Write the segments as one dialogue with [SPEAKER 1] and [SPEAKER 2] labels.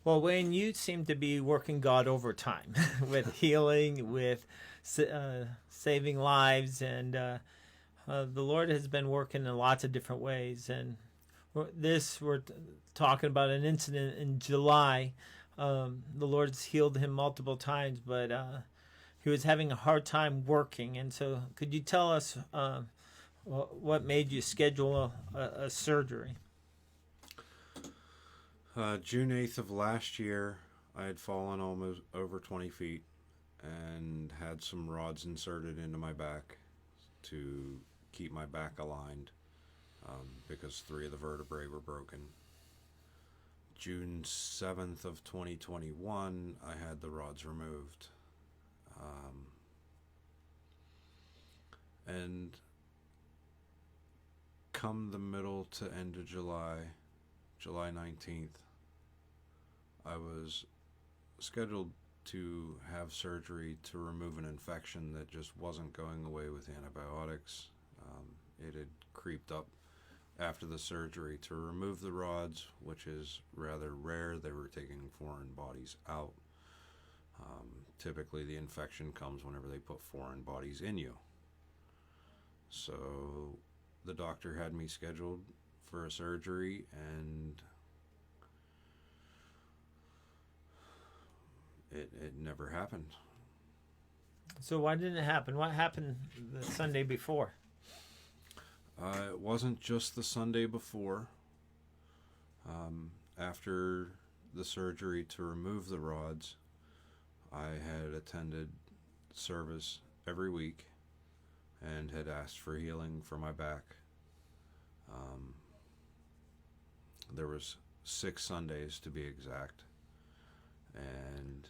[SPEAKER 1] Well, Wayne, you seem to be working God overtime with healing, with saving lives, and the Lord has been working in lots of different ways. And we're talking about an incident in July. The Lord's healed him multiple times, but he was having a hard time working. And so, could you tell us what made you schedule a surgery?
[SPEAKER 2] June 8th of last year, I had fallen almost over 20 feet and had some rods inserted into my back to keep my back aligned because 3 of the vertebrae were broken. June 7th of 2021, I had the rods removed. And come the middle to end of July, July 19th, I was scheduled to have surgery to remove an infection that just wasn't going away with antibiotics. It had creeped up after the surgery. To remove the rods, which is rather rare, they were taking foreign bodies out. Typically, the infection comes whenever they put foreign bodies in you. So the doctor had me scheduled for a surgery, and it never happened.
[SPEAKER 1] So why didn't it happen? What happened the Sunday before?
[SPEAKER 2] It wasn't just the Sunday before. After the surgery to remove the rods, I had attended service every week and had asked for healing for my back. There was 6 Sundays to be exact. And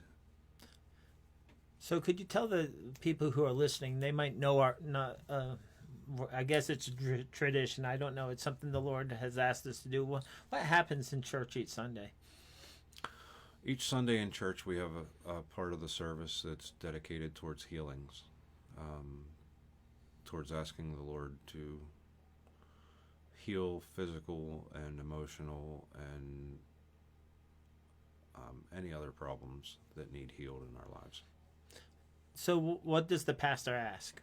[SPEAKER 1] so could you tell the people who are listening, they might know I guess it's a tradition. I don't know. It's something the Lord has asked us to do. What happens in church each Sunday?
[SPEAKER 2] Each Sunday in church, we have a part of the service that's dedicated towards healings, towards asking the Lord to heal physical and emotional and any other problems that need healed in our lives.
[SPEAKER 1] So what does the pastor ask?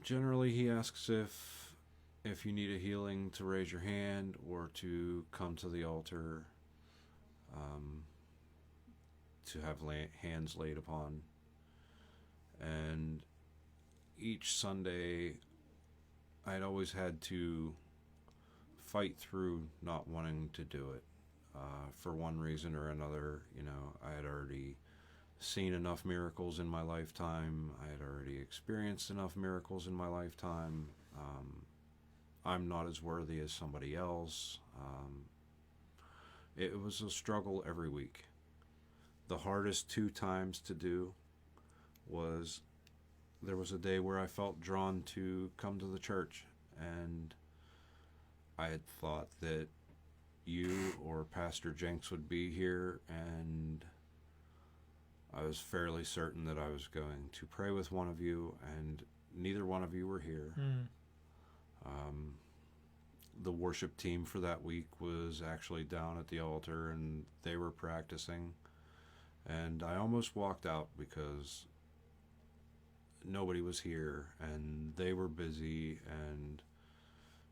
[SPEAKER 2] Generally, he asks if you need a healing to raise your hand or to come to the altar to have hands laid upon. And each Sunday, I'd always had to fight through not wanting to do it. For one reason or another, I had already seen enough miracles in my lifetime. I had already experienced enough miracles in my lifetime. I'm not as worthy as somebody else. It was a struggle every week. The hardest 2 times to do was there was a day where I felt drawn to come to the church, and I had thought that you or Pastor Jenks would be here, and I was fairly certain that I was going to pray with one of you, and neither one of you were here. The worship team for that week was actually down at the altar, and they were practicing, and I almost walked out because nobody was here, and they were busy, and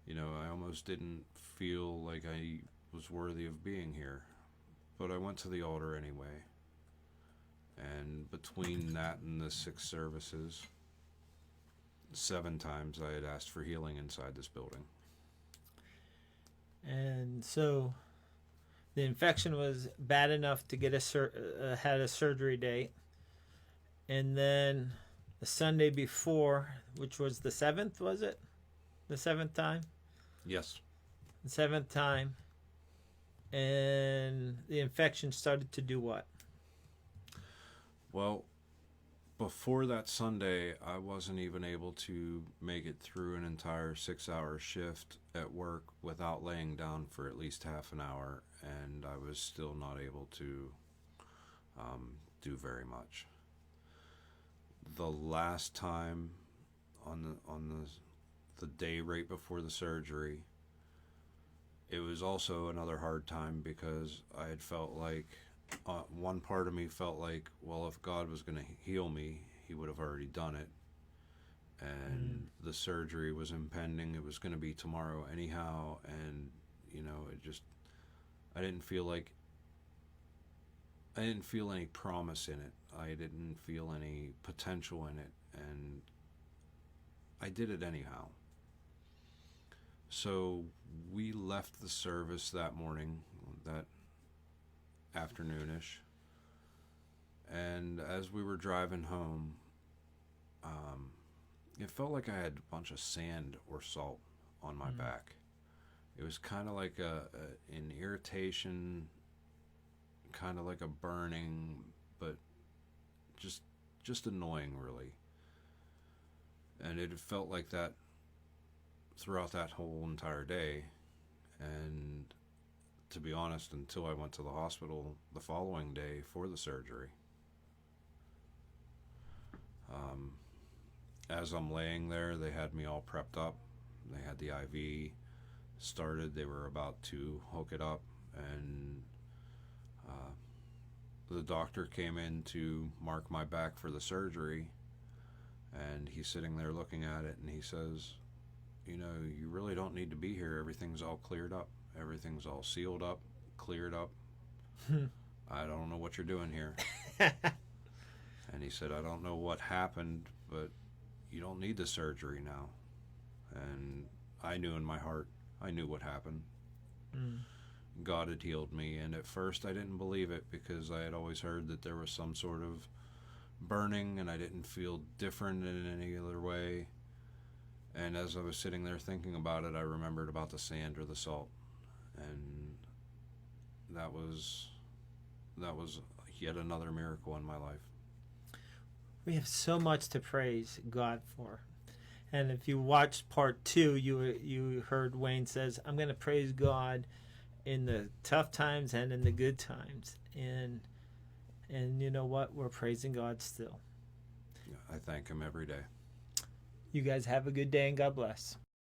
[SPEAKER 2] I almost didn't feel like I was worthy of being here. But I went to the altar anyway. And between that and the 6 services, 7 times I had asked for healing inside this building.
[SPEAKER 1] And so the infection was bad enough to get had a surgery date. And then the Sunday before, which was the 7th, was it? The 7th time?
[SPEAKER 2] Yes.
[SPEAKER 1] The 7th time. And the infection started to do what?
[SPEAKER 2] Well, before that Sunday, I wasn't even able to make it through an entire 6-hour shift at work without laying down for at least half an hour, and I was still not able to do very much. The last time on the day right before the surgery, it was also another hard time because I had felt like one part of me felt like, well, if God was going to heal me, he would have already done it. And the surgery was impending. It was going to be tomorrow anyhow. And, it just, I didn't feel any promise in it. I didn't feel any potential in it. And I did it anyhow. So we left the service that morning, that afternoonish, and as we were driving home, it felt like I had a bunch of sand or salt on my back. It was kind of like an irritation, kind of like a burning, but just annoying, really. And it felt like that throughout that whole entire day. And to be honest, until I went to the hospital the following day for the surgery. As I'm laying there, they had me all prepped up. They had the IV started. They were about to hook it up, and the doctor came in to mark my back for the surgery, and he's sitting there looking at it, and he says, you really don't need to be here. Everything's all cleared up. Everything's all sealed up, cleared up. I don't know what you're doing here. And he said, I don't know what happened, but you don't need the surgery now. And I knew in my heart, I knew what happened. God had healed me. And at first I didn't believe it because I had always heard that there was some sort of burning and I didn't feel different in any other way. And as I was sitting there thinking about it, I remembered about the sand or the salt. And that was yet another miracle in my life.
[SPEAKER 1] We have so much to praise God for. And if you watched part 2, you heard Wayne says, I'm going to praise God in the tough times and in the good times. And you know what? We're praising God still.
[SPEAKER 2] I thank him every day.
[SPEAKER 1] You guys have a good day and God bless.